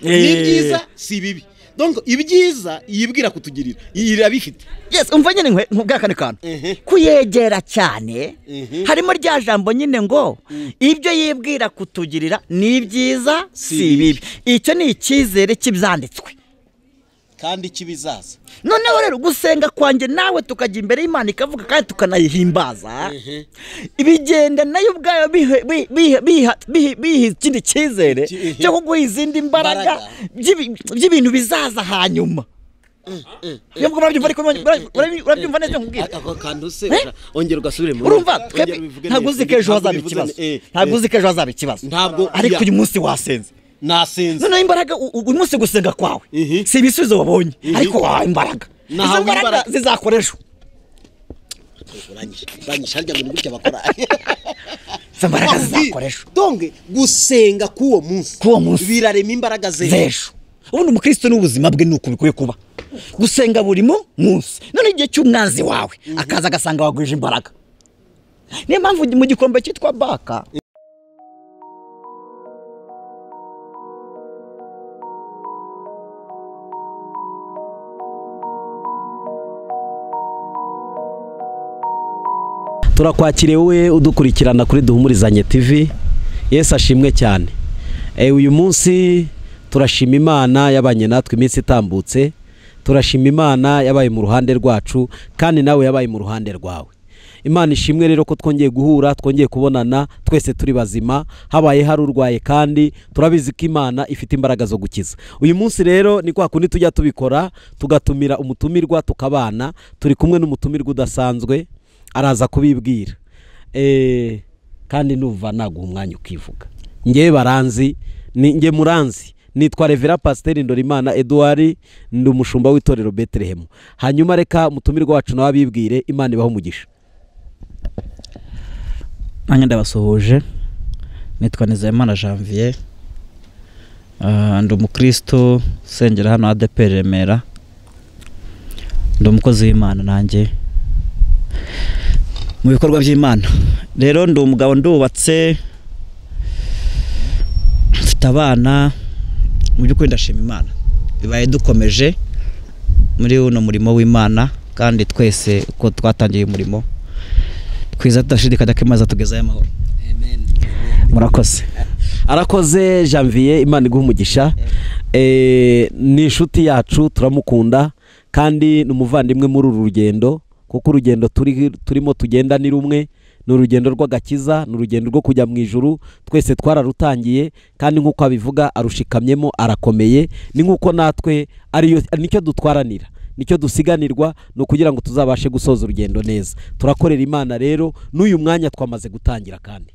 ni byiza si bibi. Donc ibyiza yibwira kutugirira irabifite. Yes, umva nyine nkubwakane kantu kuyegera cyane harimo rya jambo nyine ngo ibyo yibwira kutugirira ni byiza si bibi. Icyo ni icyizere cy'ibyanditswe kandi kibizaza. Noneho rero gusenga kwanjye nawe tukajya imbere y'Imana ikavuga kandi tukanayihimbaza ibigenda nayo ubwayo biha ikindi cyizere cyo kuguha izindi mbaraga by'ibintu bizaza hanyuma. Yabwo urabyumva neza nkubwira kandi se ongera ugasubire mu urumva ntabwo uzi ko ejo hazaba ikibazo, ntabwo uzi ko ejo hazaba ikibazo, ariko uyu munsi wasenze nasenze. None imbaraga uyu munsi gusenga kwawe si ibisubizo wabonye, ariko wahawe imbaraga. Izo mbaraga zizakoreshwa uranyisha harya ngo nibyo bakora. Izo mbaraga zizakoreshwa. Donc gusenga kuwo munsi birarema imbaraga z'ejo. Ubundi umukristo n'ubuzima bwe nuko bikwiye kuba gusenga buri munsi. None igihe cy'umwanzi wawe akaza agasanga wagwije imbaraga, niyo mpamvu mu gikombe cyitwa baka turakwakiriye wowe udukurikirana kuri Duhumurizanye TV. Yesu ashimwe cyane. Uyu munsi turashima Imana yabanye natwe iminsi itambutse, turashima Imana yabaye mu ruhande rwacu kandi nawe yabaye mu ruhande rwawe. Imana ishimwe rero ko twongeye guhura, twongeye kubonana twese turi bazima, habaye hari urwaye kandi turabizi ko Imana ifite imbaraga zo gukiza. Uyu munsi rero ni kwa kundi tujya tubikora, tugatumira umutumirwa tukabana, turi kumwe n'umutumirwa udasanzwe araza kubibwira. Kandi numva naguha umwanya ukivuga. Ngewe baranzi, nge muranzi, nitwa Revera Pasteur Ndorimana Edouard, ndi umushumba w'itorero Bethlehem. Hanyuma reka mutumirwa wacu nawe abibwire, Imana ibaho umugisha. Nanjye ndabasuhuje, nitwa Nizeyimana Janvier, ndi umukristo usengera hano ADEPR Remera, ndi umukozi w'Imana nanjye mu bikorwa by'Imana. Rero ndi umugabo ndubatse, mfite abana, mu by'ukuri ndashima Imana bibaye dukomeje muri uno murimo w'Imana, kandi twese uko twatangiye umurimo twiza tudashidikanya ko Imana tugezayo amahoro. Amen. Murakoze. Arakoze Janvier, Imana iguha umugisha. Ni inshuti yacu, turamukunda kandi n'umuvandimwe muri uru rugendo, kuko urugendo turimo tugenda ni rumwe, ni urugendo rw'agakiza, ni urugendo rwo kujya mu ijuru. Twese twararutangiye kandi nk'uko abivuga arushikamyemo, arakomeye. Ni nk'uko natwe nicyo dutwaranira, nicyo dusiganirwa, no kugira ngo tuzabashe gusoza urugendo neza. Turakorera Imana rero, n'uyu mwanya twamaze gutangira kandi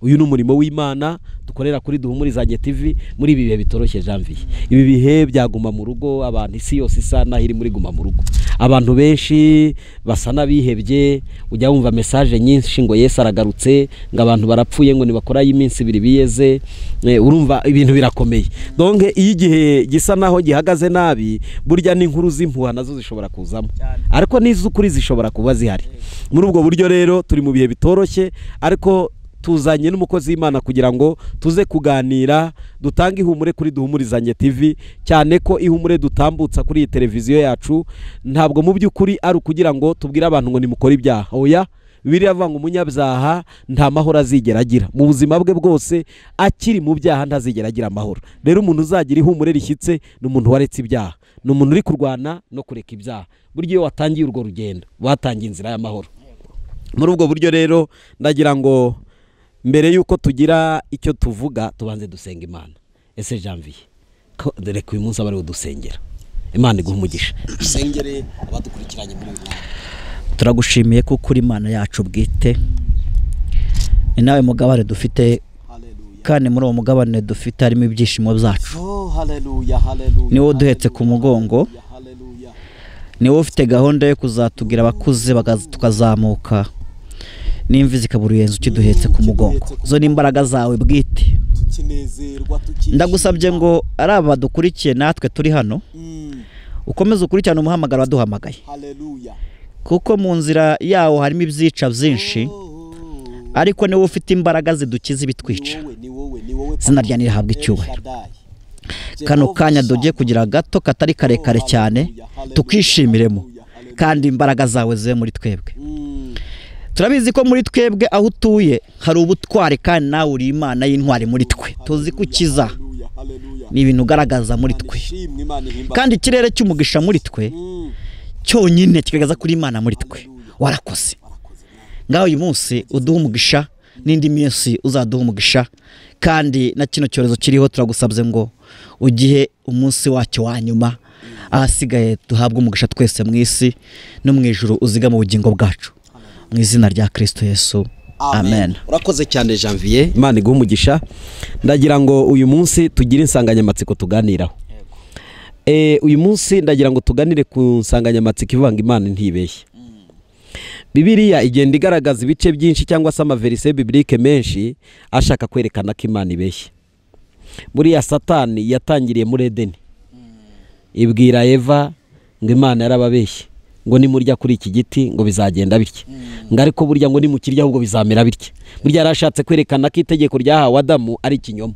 uyu ni umurimo w'Imana dukorera kuri Duhumurizanye TV muri ibi bihe bitoroshye. Janvier, ibi bihe byaguma mu rugo, abantu isi yose isa naho iri muri guma mu rugo, abantu benshi basa nabihebye. Ujya wumva message nyinshi ngo Yesu aragarutse, ngo abantu barapfuye, ngo nibakora y'iminsi ibiri biyeze. Urumva ibintu birakomeye. Donc iyo igihe gisa naho gihagaze nabi, burya n'inkuru z'impuha nazo zishobora kuzamo, ariko n'iz'ukuri zishobora kuba zihari. Muri ubwo buryo rero turi mu bihe bitoroshye, ariko tuzanye n'umukozi w'Imana kugira ngo tuze kuganira, dutanga ihumure kuri Duhumurizanye TV, cyane ko ihumure dutambutsa kuri iyi televiziyo yacu ntabwo mu by'ukuri ari ukugira ngo tubwire abantu ngo nimukore ibyaha. Oya, Bibiliya ivuga ngo umunyabyaha nta mahoro azigera agira mu buzima bwe bwose, akiri mu byaha ntazigera agira amahoro. Rero umuntu uzagira ihumure rishyitse ni umuntu waretse ibyaha, ni umuntu uri kurwana no kureka ibyaha. Buryo iyo watangiye urwo rugendo watangiye inzira y'amahoro. Muri ubwo buryo rero ndagira ngo mbere yuko tugira icyo tuvuga tubanze dusenga Imana. Ese Janvier, reka uyu munsi abari udusengera. Imana iguha umugisha. Dusengere abadukurikiranye muri uyu mwanya. Turagushimiye kuko uri Imana yacu bwite, ni nawe mugabane dufite, kandi muri uwo mugabane dufite harimo ibyishimo byacu. Ni wowe duhetse ku mugongo, ni wowe ufite gahunda yo kuzatugira abakuze tukazamuka, n'imvi zikabura uruyenzi ukiduhetse ku mugongo. Zo ni imbaraga zawe bwite. Ndagusabye ngo ari abadukurikiye natwe turi hano, ukomeze ukurikirane umuhamagaro waduhamagaye, kuko mu nzira yawo harimo ibyica byinshi, ariko ni wowe ufite imbaraga zidukiza ibitwica. Izina ryawe rihabwa icyubahiro. kano kanya dugiye kugira gato katari karekare cyane tukishimiremo kandi imbaraga zawe zibe muri twebwe. Turabizi ko muri twebwe aho utuye hari ubutwari kandi nawe uri Imana y'intwari muri twe. Tuzi ko ukiza ni ibintu ugaragaza muri twe kandi ikirere cy'umugisha muri twe cyonyine kigaragaza kuri Imana muri twe. Warakoze ngaho uyu munsi uduha umugisha n'indi minsi uzaduha umugisha kandi na kino cyorezo kiriho turagusabye ngo ugihe umunsi wacyo wa nyuma ahasigaye duhabwe umugisha twese mu isi no mu ijuru uziga mu bugingo bwacu mu izina rya Kristo Yesu amen. Urakoze cyane Janvier, Imana iguhe umugisha. Ndagira ngo uyu munsi tugire insanganyamatsiko tuganiraho. Uyu munsi ndagira ngo tuganire ku nsanganyamatsiko ivuga ngo Imana ntibeshye. Bibiliya igenda igaragaza ibice byinshi cyangwa se amaverise biblique menshi ashaka kwerekana ko Imana ibeshye. Buriya Satani yatangiriye muri Edeni, ibwira Eva ngo Imana yarababeshye ngo nimurya kuri iki giti ngo bizagenda bitya, ngo ariko burya ngo nimukirya ahubwo bizamera bitya. Burya yarashatse kwerekana ko itegeko ryahawe Adamu ari ikinyoma.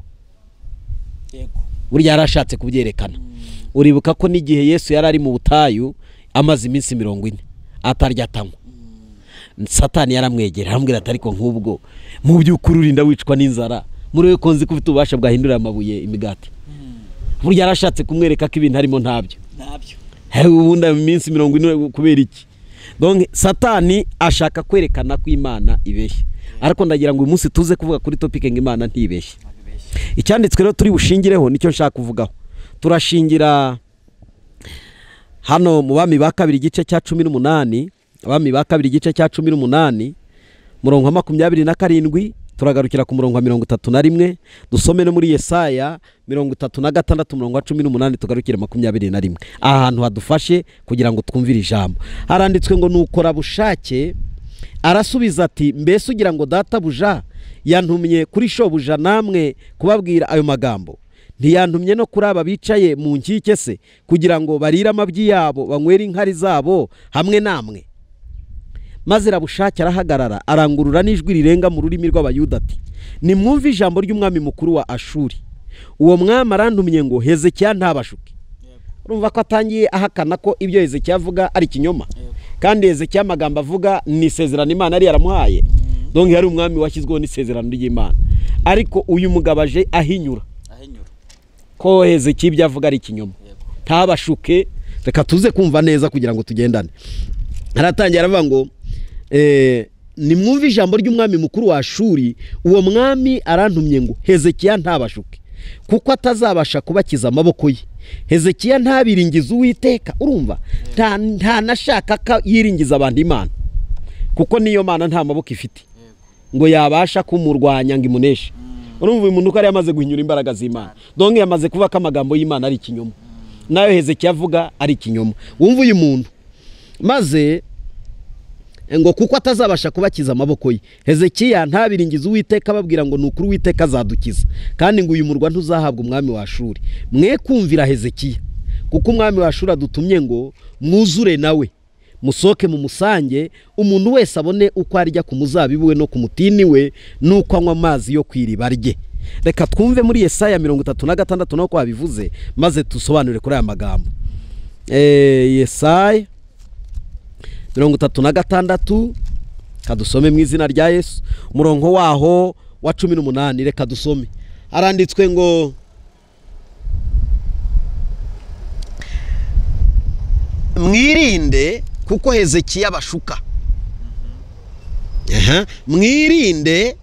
Burya yarashatse kubyerekana. Uribuka ko n'igihe Yesu yari ari mu butayu amaze iminsi 40 atarya atanywa, Satani yaramwegera aramubwira ati ariko nk'ubwo mu by'ukuri urinda wicwa n'inzara, muri we konzi ko ufite ubasha bwahindura amabuye imigati. Burya yarashatse kumwereka ko ibintu harimo ntabyo. Ubundi mu minsi 40 kubera iki? Donc Satani ashaka kwerekana ko Imana ibeshye. Ariko ndagira ngo uyu munsi tuze kuvuga kuri topic ngo Imana ntibeshye. Icyanditswe rero turi bushingireho nicyo nshaka kuvugaho. Turashingira hano mu Bami ba kabiri igice cya 18, Abami ba kabiri igice cya 18 murongo wa 27, turagarukira ku murongo wa 31, dusome no muri Yesaya 36 murongo wa 18 tugarukire 21. Ahantu hadufashe kugira ngo twumvire ijambo. Haranditswe ngo nukora bushake arasubiza ati mbese ugira ngo databuja yantumye kuri shobuja namwe kubabwira ayo magambo? Ntiyantumye no kuri aba bicaye mu nkike se kugira ngo barire amabyi yabo banywera inkari zabo hamwe namwe? Maze Rabushake arahagarara arangurura n'ijwi rirenga mu rurimi rw'Abayuda ati nimwumve ijambo ry'umwami mukuru wa Ashuri. Uwo mwami arantumye ngo Hezekiya ntabashuke. Urumva ko atangiye ahakana ko ibyo Hezekiya avuga ari kinyoma, kandi Hezekiya amagambo avuga ni isezerano Imana yari yaramuhaye. Donc yari umwami washyizweho n'isezerano ry'Imana, ariko uyu mugabaje ahinyura ko Hezekiya ibyo avuga ari kinyoma. Ntabashuke, reka tuze kumva neza kugira ngo tugendane. Aratangira aravuga ngo nimwumve ijambo ry'umwami mukuru wa Ashuri. Uwo mwami arantumye ngo Hezekiya ntabashuke kuko atazabasha kubakiza amaboko ye. Hezekiya ntabiringiza Uwiteka. Urumva nta nashaka ka yiringiza abandi Imana, kuko niyo Mana nta maboko ifite ngo yabasha kumurwanya ngo imuneshe. Urumva uyu muntu ko ari yamaze guhinyura imbaraga z'Imana. Donc yamaze kuvuga ko amagambo y'Imana ari ikinyoma, nayo Hezekiya avuga ari ikinyoma. Wumva uyu muntu maze ngo kuko atazabasha kubakiza amaboko ye. Hezekiya ntabiringiza Uwiteka babwira ngo nukuri Uwiteka azadukiza, kandi ngo uyu murwa ntuzahabwa umwami wa Ashuri. Mwe kumvira Hezekiya, kuko umwami wa Ashuri adutumye ngo mwuzure nawe musoke mu musange, umuntu wese abone uko arya ku muzabibu we no ku mutini we nuko anywa amazi yo kwiriba rye. Reka twumve muri Yesaya 36 nako habivuze maze tusobanure kuri aya magambo. Yesaya 36 kadusome mu izina rya Yesu, umurongo waho wa 18. Reka dusome. Aranditswe ngo mwirinde kuko Hezekiya bashuka. Mwirinde,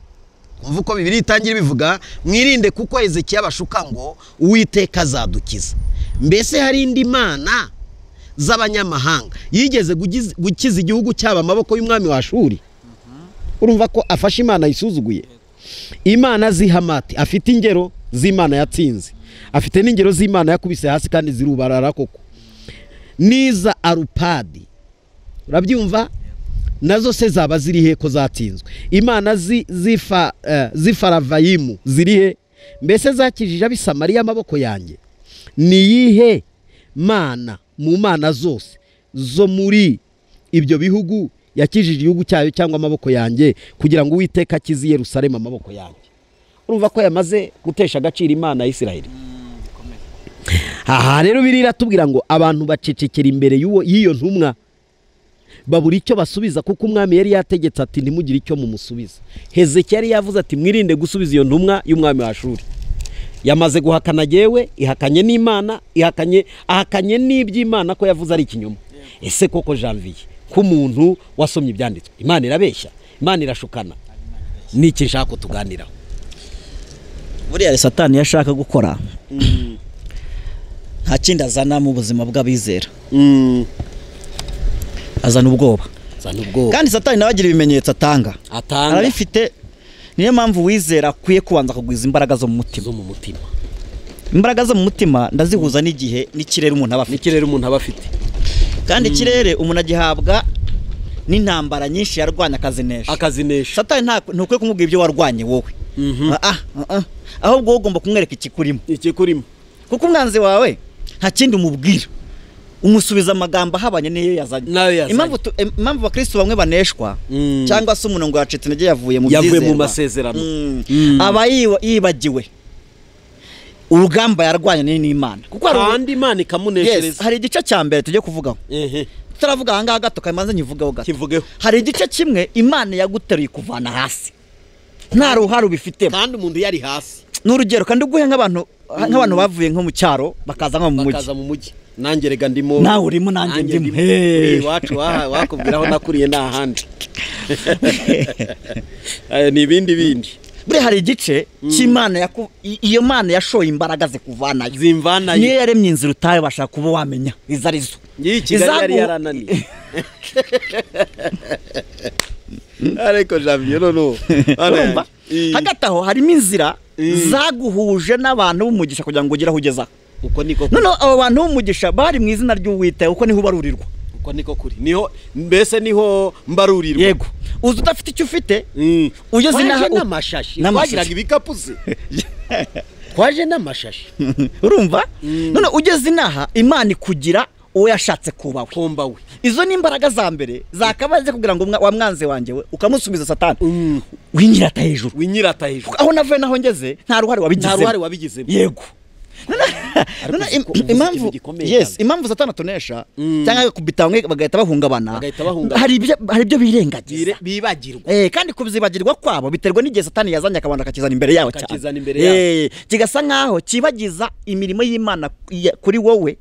umva uko Bibiliya itangira bivuga, mwirinde kuko Hezekiya bashuka ngo Uwiteka azadukiza. Mbese hari indi mana z'abanyamahanga yigeze gukiza igihugu cyaba amaboko y'umwami wa Ashuri? Urumva ko afashe Imana yisuzuguye. Imana z'ihamati afite ingero z'Imana yatsinze, afite n'ingero z'Imana yakubise hasi kandi zirubarara koko. Niza Arupadi, urabyumva, nazo se zaba ziri he ko zatsinzwe? Imana z'ifaravayimu ziri he? Mbese zakijije abisamariya amaboko yanjye? Ni yihe mana mu mana zose zo muri ibyo bihugu yakijije igihugu cyayo cyangwa amaboko yanjye kugira ngo Uwiteka akize Yerusalemu amaboko yanjye? Urumva ko yamaze gutesha agaciro Imana ya Isiraheli. aha rero birira tubwira ngo abantu bacecekera imbere y'iyo ntumwa babura icyo basubiza kuko umwami yari yategetse ati ntimugire icyo mumusubiza. Hezekiya yari yavuze ati mwirinde gusubiza iyo ntumwa y'umwami wa Ashuri. Yamaze guhakana jewe, ihakanye n'Imana, ahakanye n'iby'Imana ko yavuze ari ikinyoma. Ese koko Janvier ko umuntu wasomye ibyanditswe Imana irabeshya, Imana irashukana? Niki nshaka kutuganiraho? Buriya Satani yashaka gukora nta kindi azana mu buzima bw'abizera, azana ubwoba. Kandi Satani nawe agira ibimenyetso atanga arabifite. Niyo mpamvu wizera akwiye kubanza kugwiza imbaraga zo mu mutima. Imbaraga zo mu mutima ndazihuza n'igihe n'ikirere umuntu aba afite. Kandi ikirere umuntu agihabwa n'intambara nyinshi yarwanya akazinesha. Satani ntukwiye kumubwira ibyo warwanye wowe, ahubwo wowe ugomba kumwereka ikikurimo, kuko umwanzi wawe nta kindi umubwira, umusubiza amagambo ahabanye n'iyo yazanye. Impamvu abakristo bamwe baneshwa cyangwa se umuntu ngo yacitse intege yavuye mu masezerano, aba yibagiwe urugamba yarwanye n'Imana, kuko kandi Imana ikamuneshereza. Hari igice cya mbere tujye kuvugaho, turavuga aha ngaha gato kamanza nyivugaho gato. Hari igice kimwe Imana yaguteruye kuvana hasi, nta ruhare ubifitemo, kandi umuntu yari hasi. N'urugero kandi uguhe nk'abantu bavuye nko mu cyaro bakaza nko mu mujyi. Nanjye rega ndimo, nawe urimo, nanjye ndimo. Iwacu wakubwiraho nakuriye n'ahandi. Ni ibindi. Bure hari igice cy'Imana iyo Mana yashoye imbaraga ze kuvanayo. Niyo yaremye inzira utaye bashaka kuba wamenya izarizo. Kigali yari yarananiye. Ariko Janvier no. Hagati aho harimo inzira zaguhuje n'abantu b'umugisha kugira ngo ugere aho ugeza. Uko niko abo bantu b'umugisha bari mu izina ry'Uwiteka, uko niho barurirwa. Uko niko kuri. Mbese niho mbarurirwa. Yego. Uzi udafite icyo ufite ugeze inaha n'amashashi. Twagiraga ibikapu se. Twaje n'amashashi. Urumva? None ugeze inaha Imana ikugira uwo yashatse kubawe. Izo ni imbaraga za mbere zakabaze kugira ngo wa mwanze wanjye we ukamusubiza Satani. Winyirata hejuru. Aho navuye naho ngeze nta ruhare wabigizemo. Yego. Impamvu Satani atonesha cyangwa kubitangwe bagahita bahungabana, hari ibyo birengagiza bibagirwa. Kandi kubizibagirwa kwabo biterwa n'igihe Satani yazanye akabanda akakizana imbere yawe cyane, kigasa nkaho kibagiza imirimo y'Imana kuri wowe,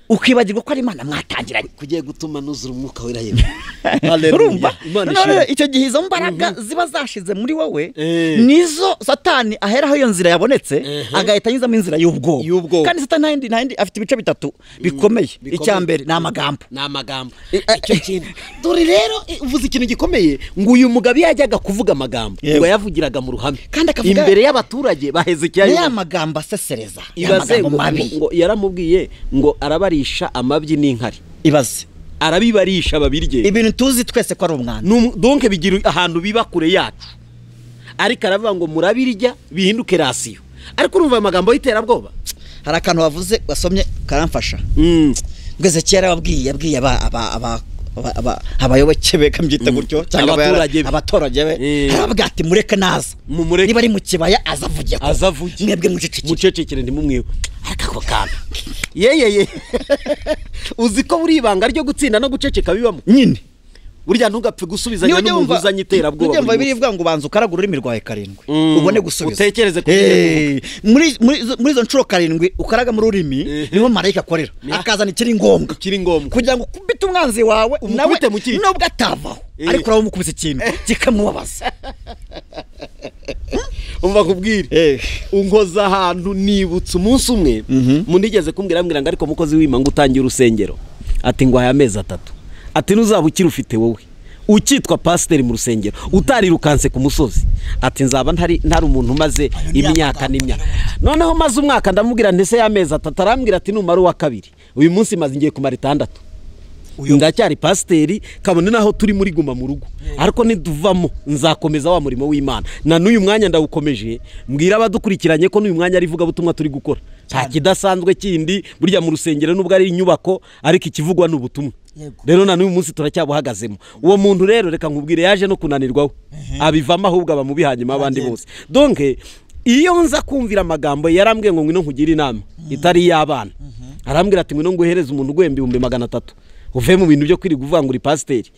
ukibagirwa ko ari Imana mwatangiranye, kugiye gutuma nuzura umwuka wera yewe. Urumva? None icyo gihe izo mbaraga ziba zashize muri wowe nizo Satani aheraho iyo nzira yabonetse agahita yizamo inzira y'ubwoba. Kandi Satani nta yindi afite ibice bitatu bikomeye. Icya mbere ni amagambo. Icyo kintu dore rero uvuze ikintu gikomeye, ngo uyu mugabo yajyaga kuvuga amagambo ngo yavugiraga mu ruhame imbere y'abaturage ba Hezekiya. Ya magambo asesereza, ibaze ngo yaramubwiye ngo arabarisha amabyi n'inkari. Ibaze arabibarisha babirye, ibintu tuzi twese ko ari umwana. Donc bigira ahantu biba kure yacu, ariko aravuga ngo murabirya bihinduke rasiyo. Ariko urumva amagambo y'iterabwoba. Hari akantu wavuze wasomye karamfasha. Ngeze kera yabwiye abayoboke be kambyita gutyo, cyangwa abaturage be, aravuga ati mureke naza, niba ari mu kibaya azavuge, mwebwe mucecekere ndimumwiwe. Akako kana yeye uzi ko buri ibanga ryo gutsinda no guceceka bibamo nyine. Burya ntugapfe gusubizanya n'umuntu uzanye iterabwoba. Burya birivuga ngo banza ukaragura ururimi rwawe 7 ubone gusubiza. Utekereze ko muri zo ncuro 7 ukaraga mu rurimi niho marayika akorera, akazana ikiri ngombwa kugira ngo kubita umwanzi wawe nawe nubwo atavaho, ariko uraho mukubise ikintu kikamubabaza. Umva kubwire unkoza ahantu nibutse umunsi umwe mundigeze kumbwira ngo ariko mukozi w'Imana utangiye urusengero, ati ngo aya mezi 3, ati nuzabukira ufite wowe ukitwa pasiteri mu rusengero utarirukanse ku musozi, ati nzaba ntari umuntu maze imyaka n'imyaka. Noneho maze umwaka ndamubwira ndetse y'amezi 3, arambwira ati numara wa 2, uyu munsi maze ngiye kumara 6. Ndacyari pasiteri kabone naho turi muri guma mu rugo, ariko niduvamo nzakomeza wa murimo w'Imana. Na n'uyu mwanya ndawukomeje, mbwira abadukurikiranye ko n'uyu mwanya arivuga butumwa turi gukora. Nta kidasanzwe kindi, burya mu rusengero nubwo ari inyubako ariko ikivugwa n'ubutumwa. Rero na n'uyu munsi turacyabuhagazemo. Uwo muntu rero reka nkubwire yaje no kunanirwaho, abivamo ahubwo abamubihanyima abandi bose. Donc iyo nza kumvira amagambo yarambwiye ngo ngwino nkugire inama itari iy'abana, arambwira ati ngwino nguhereze umuntu ugwemba 300 uve mu bintu byo kwirirwa uvuga ngo uri pasiteri.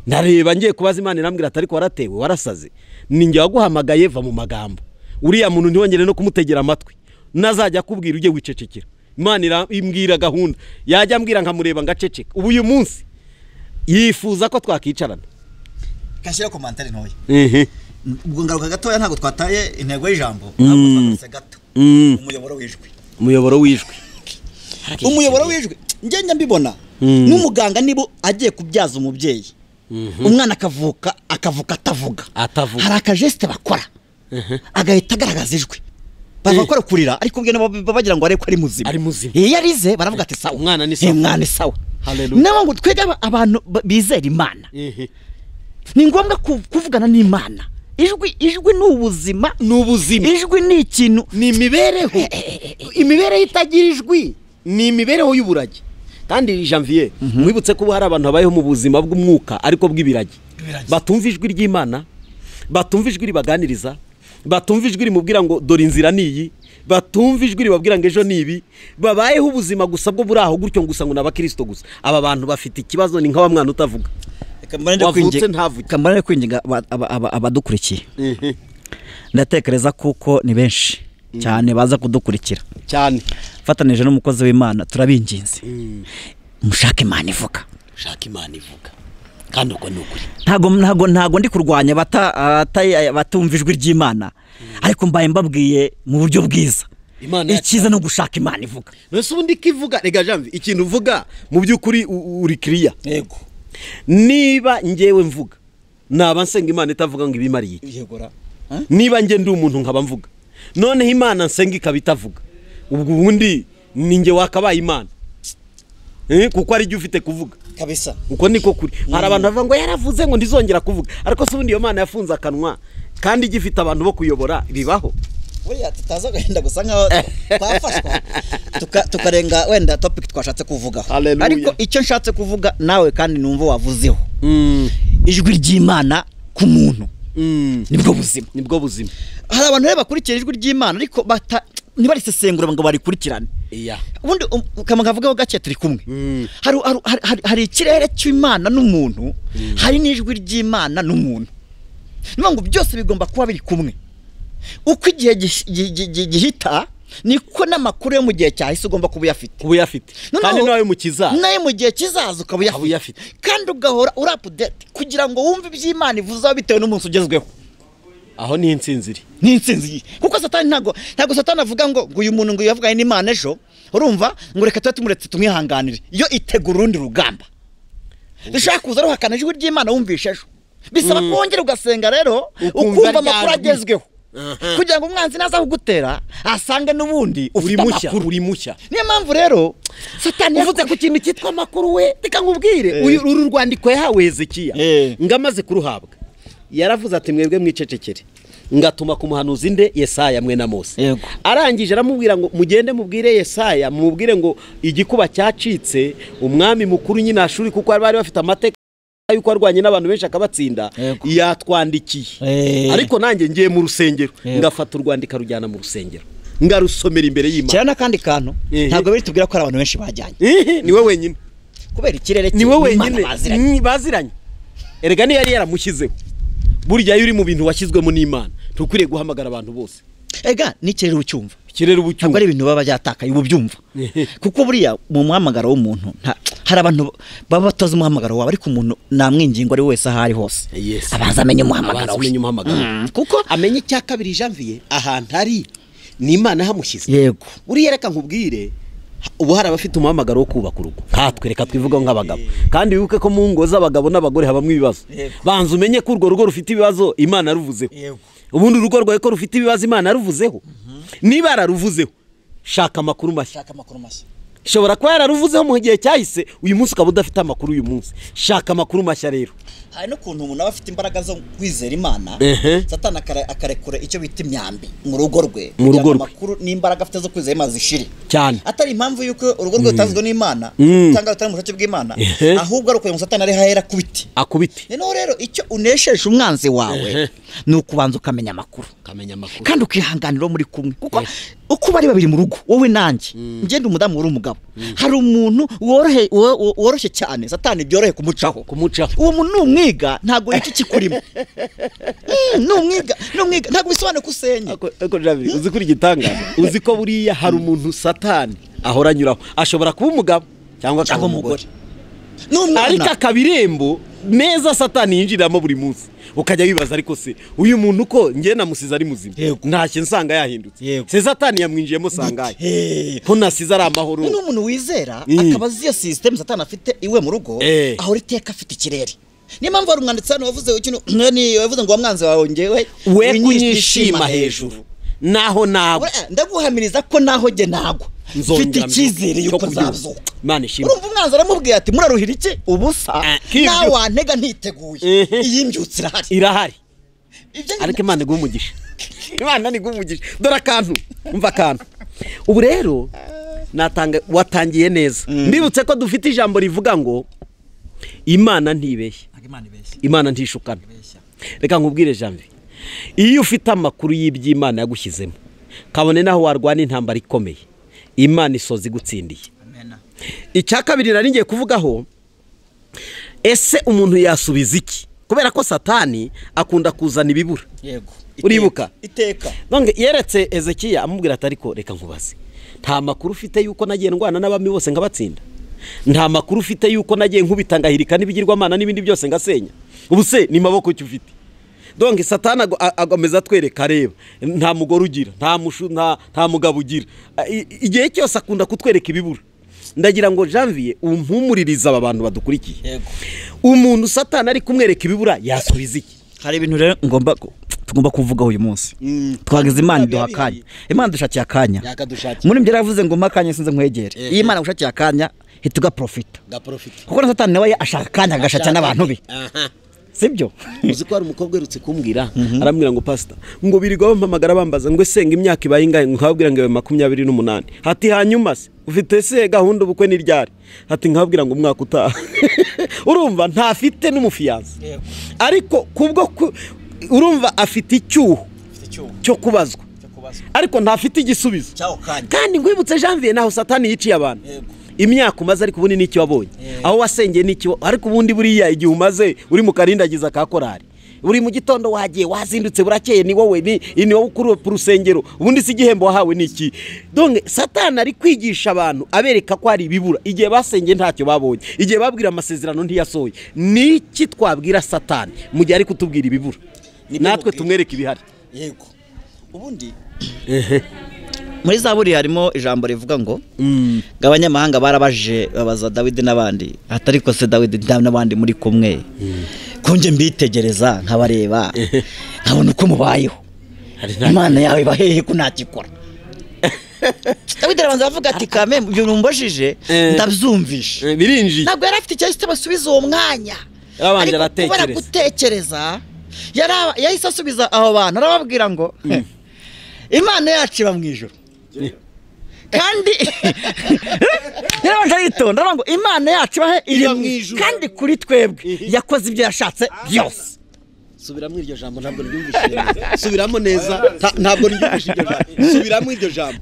Ndareba ngiye kubaza Imana, irambwira ati ariko waratewe warasaze, ninjye waguhamagaye, va mu magambo, uriya muntu ntiwongere no kumutegera amatwi, nazajya akubwira ujye wicecekera. Imana imbwira gahunda, yajya ambwira nkamureba ngaceceka. Ubu uyu munsi yifuza ko twakicarana. Kashyira komantari ntoya. Ubwo ngaruka gatoya ntago twataye intego y'ijambo, ntabwo twagarutse gato. Umuyoboro w'ijwi. Umuyoboro w'ijwi ngenge mbibona n'umuganga nibo agiye kubyaza umubyeyi, umwana akavuka atavuga, hari akageste bakora agahita agaragaza ijwi, bakora kurira ariko ubwe bagira ngo areko ari muzima, iyo arize baravuga ati sawa, umwana ni sawa, umwana ni sawa. Naho ngo twega abantu bizera Imana, ni ngombwa kuvugana n'Imana. Ijwi n'ubuzima, ijwi ni ikintu, ni imibereho, imibereho itagira ijwi ni imibereho y'uburage. Kandi Janvier, mwibutse ko hari abantu babayeho mu buzima bw'umwuka ariko bw'ibirage, batumva ijwi ry'Imana, batumva ijwi ribaganiriza, batumva ijwi rimubwira ngo dore inzira niyi, batumva ijwi ribabwira ngo ejo nibi, babayeho ubuzima gusa bwo buraho gutyo gusa ngo n'abakristo gusa. Aba bantu bafite ikibazo, ni nka wa mwana utavuga, wavutse ntavuge. Kambarane kwinginga abadukurikiye, ndatekereza kuko ni benshi cyane baza kudukurikira cyane, fatanije n'umukozi w'Imana, turabinginze mushake Imana ivuga, kandi uko ni ukuri. Ntago ndi kurwanya batumva ijwi ry'Imana, ariko mbaye mbabwiye mu buryo bwiza, ikiza no gushaka Imana ivuga. Nese ubundi kivuga, rega Janvier, ikintu uvuga mu by'ukuri uri clear. Yego, niba ngewe mvuga naba nsenga Imana itavuga ngo ibimariye, niba nge ndi umuntu nkaba mvuga, noneho Imana nsenga ikaba itavuga, ubwo ubundi ninjye wakabaye Imana, kuko ari jye ufite kuvuga kabisa. Uko niko kuri. Hari abantu bavuga ngo yaravuze ngo ndizongera kuvuga, ariko se ubundi iyo Mana yafunze akanwa kandi igifite abantu bo kuyobora, bibaho. Buriya tutaza gahenda gusa nkaho twafashwa tukarenga wenda topic twashatse kuvugaho, ariko icyo nshatse kuvuga nawe kandi numva wavuzeho, ijwi ry'Imana ku muntu nibwo buzima. Hari abantu rero bakurikira ijwi ry'Imana ariko ntibarisesengura ngo barikurikirane. Ubundi kamagavugaho gake turi kumwe, hari ikirere cy'Imana n'umuntu, hari n'ijwi ry'Imana n'umuntu, niyo ngo byose bigomba kuba biri kumwe. Uko igihe gihita niko n'amakuru yo mu gihe cyahise ugomba kuba uyafite, kandi nawe mukiza nawe mu gihe kizaza ukaba uyafite, kandi ugahora uri update kugira ngo wumve iby'Imana ivuze bitewe n'umunsi ugezweho. Aho ni insinziri, kuko Satani ntago Satani avuga ngo uyu muntu ngo yavuganye n'Imana ejo, urumva ngo reka tuba tumuretse tumwihanganire, iyo itegura urundi rugamba rishaka kuza ruhakana ijwi ry'Imana wumvishe ejo, bisaba ko wongera ugasenga rero ukumva amakuru agezweho, kugira ngo umwanzi naza kugutera asange n'ubundi ufite amakuru, uri mushya. Niyo mpamvu rero Satani yavuze ku kintu cyitwa amakuru, we reka nkubwire, uru rwandiko yahawe Hezekiya ngamaze kuruhabwa, yaravuze ati mwebwe mwicecekere, ngatuma ku muhanuzi nde Yesaya mwene Mose. Arangije aramubwira ngo mugende mubwire Yesaya, mubwire ngo igikuba cyacitse, umwami mukuru nyine Ashuri, kuko bari bafite amateka yuko arwanye n'abantu benshi akabatsinda, yatwandikiye. Ariko nanjye ngiye mu rusengero, ngafata urwandika rujyana mu rusengero, ngarusomera imbere y'Imana. Cyane kandi kantu ntabwo biri tubwira ko ari abantu benshi bajyanye, ni we wenyine, kubera ikirere ni we wenyine baziranye. Erega ni yari yaramushyizeho, burya yuri mu bintu washyizwemo n'Imana, tukwiriye guhamagara abantu bose. Ega ni ikirere ucyumva, ntabwo ari ibintu baba byatakaye ubu byumva, kuko buriya mu muhamagaro w'umuntu hari abantu baba batoza umuhamagaro wawe, ariko umuntu namwingingo ari wese ahari hose abanza amenye umuhamagaro we, kuko amenye icya kabiri Janvier ahantu ari n'Imana hamushyize. Yego, buriya reka nkubwire, ubu hari abafite umuhamagaro wo kubaka urugo, nkatwe reka twivugaho nk'abagabo, kandi wibuke ko mu ngo z'abagabo n'abagore habamo ibibazo. Banza umenye ko urwo rugo rufite ibibazo Imana yaruvuzeho, ubundi urugo rwawe ko rufite ibibazo Imana yaruvuzeho. Niba yararuvuzeho, shaka amakuru mashya, ishobora kuba yararuvuzeho mu gihe cyahise uyu munsi ukaba udafite amakuru uyu munsi. Shaka amakuru mashya rero. hari n'ukuntu umuntu aba afite imbaraga zo kwizera Imana Satani akarekura icyo bita imyambi mu rugo rwe amakuru n'imbaraga afite zo kwizera Imana zishire cyane, atari impamvu yuko urugo rwe rutazwe n'Imana cyangwa rutari mu bushake bw'Imana, ahubwo ari uko Satani ari hahera akubiti. Rero icyo unesheje umwanzi wawe ni ukubanza ukamenya amakuru kandi ukihanganira muri kumwe, kuko uko bari babiri mu rugo wowe nanjye ngende umudamu uri umugabo, hari umuntu woroshye cyane Satani byorohe kumucaho. Uwo muntu numwiga ntago iki kikurimo numwiga ntago bisobanura kusenya. Eko Javi uzi kuri gitangaza, uzi ko buriya hari umuntu Satani ahora nyuraho, ashobora kuba umugabo cyangwa umugore, ariko akabirembo neza Satani yinjiramo buri munsi, ukajya wibaza ariko se uyu muntu ko ngiye namusize ari muzima ntacyo nsanga yahindutse, se Satani yamwinjiyemo sangaye ko nasize ari amahoro. N'umuntu wizera akaba ziyo system Satani afite iwe mu rugo, aho riteka afite ikirere. Niyo mpamvu ari umwanditsi hano wavuze ikintu wavuze ngo wamwanzi wawe ngewe we kunyishima hejuru naho nabo ndaguhamiriza ko naho ge nagwa mfite icyizere yuko nzazuka. Imana ishimwe. Urumva umwanzi aramubwiye ati muraruhira iki ubusa nawe wantega ntiteguye, iyi mbyutse irahari ariko Imana iguha umugisha. Imana iguha umugisha. Dore akantu umva akantu ubu rero watangiye neza. Mbibutse ko dufite ijambo rivuga ngo Imana ntibeshya, Imana ntishukana. Reka nkubwire Janvier, iyo ufite amakuru y'iby'Imana yagushyizemo kabone naho warwana intambara ikomeye, Imana isoza igutsindiye. Icya kabiri nari ngiye kuvugaho, ese umuntu yasubiza iki? Kubera ko Satani akunda kuzana ibibura. Uribuka iteka none yeretse Ezekiya amubwira ati ariko reka nkubaze, nta makuru ufite yuko nagiye ndwana n'abami bose ngabatsinda? Nta makuru ufite yuko nagiye nkubita ngahirika n'ibigirwamana n'ibindi byose ngasenya? Ubu se ni maboko cyo ufite? Donc Satani agomeza twereka reba, nta mugore ugira, nta mugabo ugira, igihe cyose akunda kutwereka ibibura. Ndagira ngo Janvier umpumuririza aba bantu badukurikiye. Umuntu Satani ari kumwereka ibibura yasubiza iki? Hari ibintu rero tugomba kuvuga uyu munsi. Twagize Imana iduha akanya, Imana dushakiye akanya. Muri mbere yavuze ngo makanya sinze nkwegere. Iyi Imana gushakiye akanya hituga profita. Kuko Satani nawe ashaka akanya agashakira n'abantu be. Sibyo? Uzi ko ari umukobwa erutse kumbwira, arambwira ngo pastor ngo birigo bampamagara bambaza ngo senga imyaka ibaye ingahe, nkababwira ngo 28. Hati hanyuma se ufite se gahunda ubukwe ni ryari? Hati nkababwira ngo umwaka utaha. Urumva ntafite n'umufiyanse, ariko kubwo urumva afite icyuho cyo kubazwa, ariko ntafite igisubizo. Kandi ngwibutse Janvier naho Satani yiciye abantu imyaka umaze, ariko ubundi n'iki wabonye aho wasengeye n'iki, ariko ubundi buriya igihe umaze uri mu karindagiza ka korari, uri mu gitondo wagiye wazindutse burakeye, ni wowe ni wowe kuri urusengero, ubundi si igihembo wahawe n'iki. Donc Satani ari kwigisha abantu abereka ko ari ibibura, igihe basengeye ntacyo babonye, igihe babwira amasezerano ntiyasohoye. Niki twabwira Satani mu gihe ari kutubwira ibibura? Natwe tumwereka ibihari. Yego ubundi muri Zaburi harimo ijambo rivuga ngo abanyamahanga barabaje babaza Dawidi n'abandi, atariko se Dawidi n'abandi muri kumwe konje mbitegereza nkabareba nkabona uko mubayeho, Imana yawe bahehe kunakikora. Dawidi arabanza avuga ati kame ibyo numbajije ndabyumvisha birinji, ntabwo yari afite icyo basubiza uwo mwanya, arabanje aratekereza gutekereza yahise asubiza abo bantu arababwira ngo Imana yacu iba mu ijuru. Kandi yarabanje yitonda ngo Imana yacu iri mu ijuru kandi kuri twebwe yakoze ibyo yashatse byose. Subiramo iryo jambo ntabwo ryumvishije. Subiramo neza ntabwo ryumvishije iryo jambo. Subiramo iryo jambo.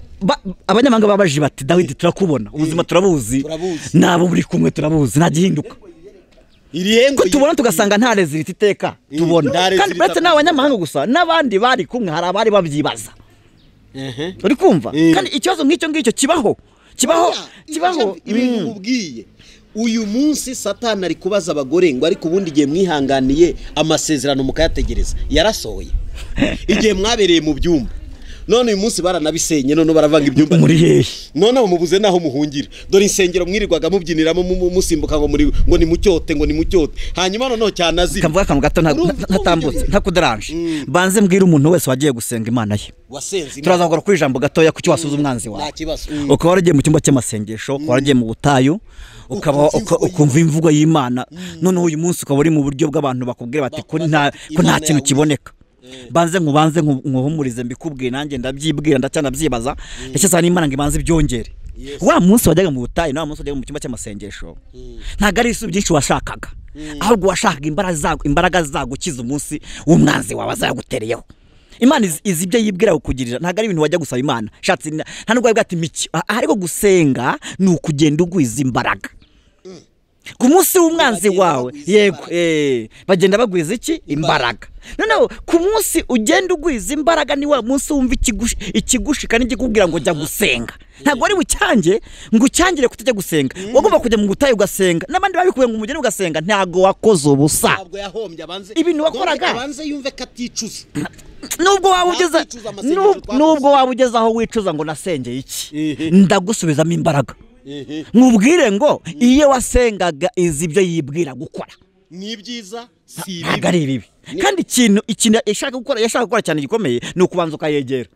Abanyamahanga babaje bati Dawidi turakubona, ubuzima turabuzi, nabo buri kumwe turabuzi, nta gihinduka. Ko tubona tugasanga nta reziliti iteka tubona. Kandi uretse n'abanyamahanga gusa n'abandi bari kumwe hari abari babyibaza. Uri kumva? Kandi ikibazo nk'icyo ngicyo kibaho ibintu ubwiye. Uyu munsi Satani ari kubaza abagore ngo ariko ubundi igihe mwihanganiye amasezerano mukayategereza yarasohoye, igihe mwabereye mu byumba none uyu munsi baranabisenye none baravanga ibyumba muri hehe none mubuze naho muhungira dore insengero mwirirwaga mubyiniramo musimbuka ngo ni mucyote hanyuma none cyanazi kamvuga akantu gato ntatambutse ntakuderanje banze mbwira umuntu wese wagiye gusenga Imana ye wasenze turazagora kuri ijambo gatoya kuki wasuza umwanzi wawe ukaba waragiye mu cyumba cy'amasengesho ukaba waragiye mu butayu ukaba ukumva imvugo y'Imana none uyu munsi ukaba uri mu buryo bw'abantu bakubwira bati ko nta kintu kiboneka banze nkuhumurize mbikubwiye nanjye ndabyibwira ndacyanabyibaza ndetse n'Imana ngo ibanze ibyongere wa munsi wajyaga mu butayu na wa munsi wajyaga mu cyumba cy'amasengesho ntago ari isubi byinshi washakaga ahubwo washakaga imbaraga zagukiza umunsi w'umwanzi wawe azagutereyeho Imana izi ibyo yibwira kukugirira ntago ari ibintu wajya gusaba Imana shatse nta nubwo bwati miki ariko gusenga ni ukugenda ugwiza imbaraga ku munsi w'umwanzi wawe yego bagenda bagwiza iki imbaraga noneho ku munsi ugenda ugwiza imbaraga ni wa munsi wumva ikigushika n'igikubwira ngo jya gusenga ntago ari bucyange ngo ucyangire kutajya gusenga wagomba kujya mu butayu ugasenga n'abandi babikuye ngo umugeni ugasenga ntago wakoze ubusa ntabwo yahombye abanze ibintu wakoraga abanze yumve katicuza nubwo waba ugeze aho wicuza ngo nasengeye iki ndagusubizamo imbaraga nkubwire ngo iyo wasengaga izi ibyo yibwira gukora ni byiza si ntabwo ari bibi kandi ikintu yashaka gukora cyane gikomeye ni ukubanza ukayegera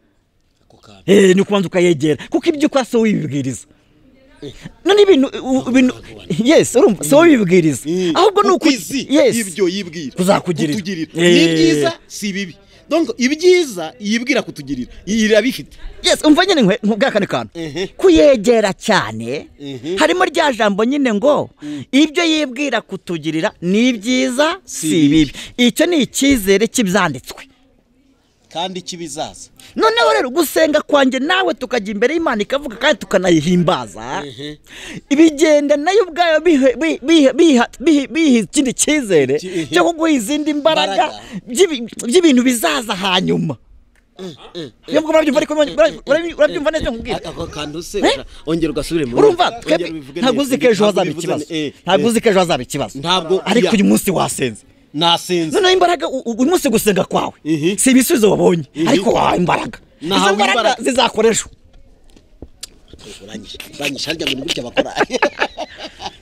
ni ukubanza ukayegera kuko ibyo ukora so wibibwiriza none ibintu yes urumva so wibibwiriza ahubwo ni ibyo yibwira kuzakugirira ni byiza si bibi donc ibyiza yibwira kutugirira irabifite yes umva nyine nkubwakane kantu kuyegera cyane harimo rya jambo nyine ngo ibyo yibwira kutugirira ni byiza si bibi icyo ni icyizere cy'ibyanditswe kandi kibizaza noneho rero gusenga kwanjye nawe tukajya imbere y'Imana ikavuga kandi tukanayihimbaza bigenda nayo ubwayo biha ikindi cyizere cyo kuguha izindi mbaraga by'ibintu bizaza hanyuma yabwo urabyumva neza nkubwira ako kantu se ongera ugasubire mu urumva ntabwo uzi ko ejo hazaba ikibazo ariko uyu munsi wasenze nasenze none imbaraga uyu munsi gusenga kwawe si ibisubizo wabonye ariko wahawe imbaraga izo mbaraga zizakoresha uranyisha harya ngo nibyo bakora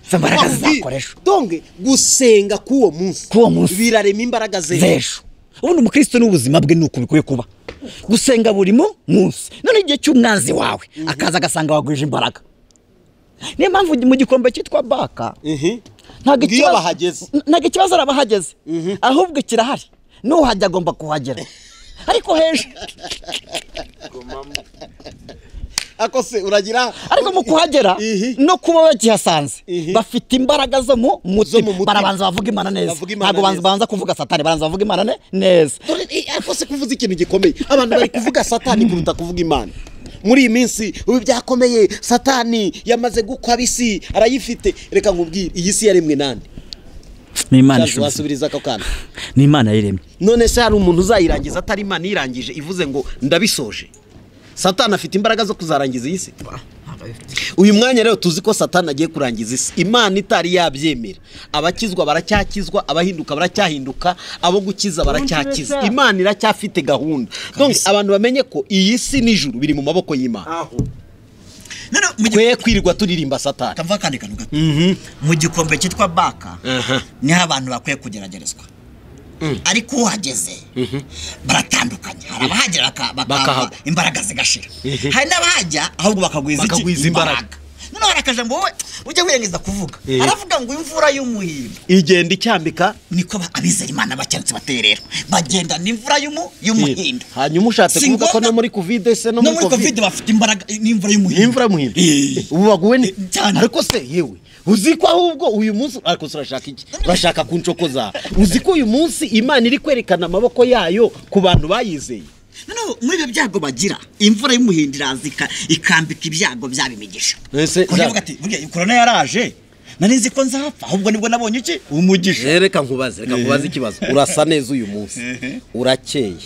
izo mbaraga zizakoresha donc gusenga k'uwo munsi birarema imbaraga z'ejo ubundi umukristo n'ubuzima bwe nuko bikwiye kuba gusenga buri munsi none igihe cy'umwanzi wawe akaza agasanga wagwije imbaraga niyo mpamvu mu gikombe cyitwa baka ntago ikibazo arabahageze ahubwo kirahari nuhajya agomba kuhagera ariko heje ako se uragira ariko mu kuhagera no kuba bagihasanze bafite imbaraga zo mu mutima barabanza bavuga Imana neza ntago banza kuvuga Satani baranza bavuga Imana neza ako se kuvuza ikintu gikomeye abantu bari kuvuga Satani kuruta kuvuga Imana muri iyi minsi ubu byakomeye Satani yamaze gukwa bisi arayifite reka nkubwire iyi si yaremwe nande ni Imana ishobora wasubiriza ako kana ni Imana yiremye none se hari umuntu uzayirangiza atari Imana irangije ivuze ngo ndabisoje Satani afite imbaraga zo kuzarangiza iyi si uyu mwanya rero tuzi ko Satani agiye kurangiza isi Imana itari yabyemera abakizwa baracyakizwa abahinduka baracyahinduka abo gukiza baracyakiza Imana iracyafite gahunda donc abantu bamenye ko iyi si n'ijuru biri mu maboko y'Imana kwe kwirirwa turirimba Satani kamva kandi kantu gato mu gikombe cyitwa baka ni abantu bakwiye kugeragerezwa ariko uhageze baratandukanye hari abahagera bakaba imbaraga zigashira hari n'abahajya ahubwo bakagwiza imbaraga none barakajambo wowe ujye wirengiza kuvuga aravuga ngo imvura y'umuhindo igenda icyambika niko abizera Imana bacyarutse baterera bagenda n'imvura y'umuhindo hanyuma ushatse kuvuga ko no muri covid se no muri covid bafite imbaraga n'imvura y'umuhindo ubu baguwe cyane ariko se yewe uzi ko ahubwo uyu munsi ariko urashaka iki urashaka kuncokoza uzi ko uyu munsi Imana iri kwerekana amaboko yayo ku bantu bayizeye no muri ibyo byago bagira imvura y'umuhindira ikambika ibyago byabimigisha kuvuga ati burya corona yaraje nanizi ko nzapfa ahubwo nibwo nabonye iki umugisha reka nkubaze ikibazo urasa neza uyu munsi urakeye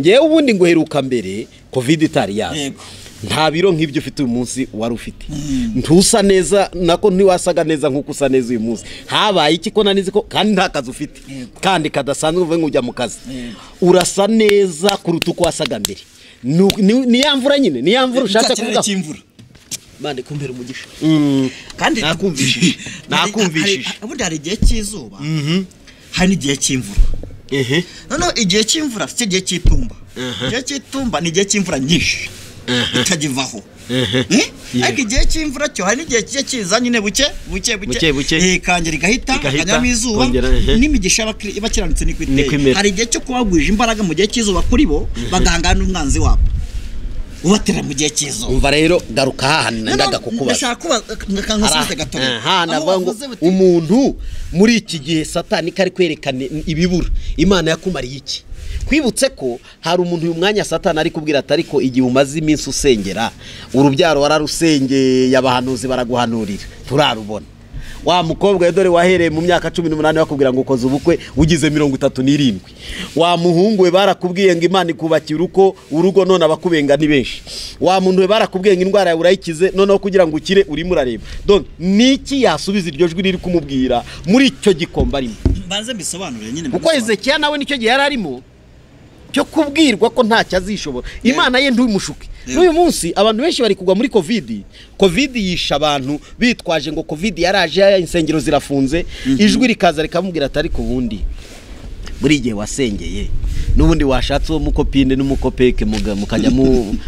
ngewe ubundi ngo heruka mbere covid itari yaje nta biro nk'ibyo ufite uyu munsi wari ufite ntusa neza nako ntiwasaga neza nk'uko usa neza uyu munsi habaye iki ko nanizi ko kandi nta kazi ufite kandi kadasanzwe uvuye ngo ujya mu kazi urasa neza kuruta uko wasaga mbere ni ya mvura nyine ni ya mvura ushatse kuvuga cy'imvura mande kumbera umugisha kandi nakumvishije ubundi hari igihe cy'izuba hari n'igihe cy'imvura noneho igihe cy'imvura si igihe cy'itumba igihe cy'itumba ni igihe cy'imvura nyinshi itagivaho ariko igihe cy'imvura cyo hari n'igihe kijya kiza nyine buke ikangera igahita akanyamo izuba n'imigisha bakiranutse ni kwiteye hari igihe cyo kubagwije imbaraga mu gihe cy'izuba kuri bo bagahangana n'umwanzi wabo ubatera mu gihe cy'izuba umva rero garuka hahana ndaga kukubaza ndashaka kankusize gatoya navuga ngo umuntu muri iki gihe satani kari kwerekana ibibura Imana yakumariye iki kwibutse ko hari umuntu uyu mwanya satani ari kubwira atari ko igihe umaze iminsi usengera urubyaro wararusengeye abahanuzi baraguhanurira turarubona wa mukobwa dore wahereye mu myaka 18 bakubwira ngo ukoze ubukwe ugize 37 wa muhungu we barakubwiye ngo Imana ikubakira urugo none abakubenga ni benshi wa muntu we barakubwiye ngo indwara yawe urayikize noneho kugira ngo ukire uri murareba donc niki yasubiza iryo jwi riri kumubwira muri icyo gikomba arimo banze mbisobanure nyine kuko Ezekiya nawe nicyo gihe yararimo cyo kubwirwa ko ntacyo azishobora Imana ye ndumushuke n'uyu munsi abantu benshi bari kugwa muri covid yisha abantu bitwaje ngo covid yaraje insengero zirafunze ijwi rikaza rikamubwira atari ku bundi muri gihe wasengeye n'ubundi washatse umukopine n'umukopeke mukajya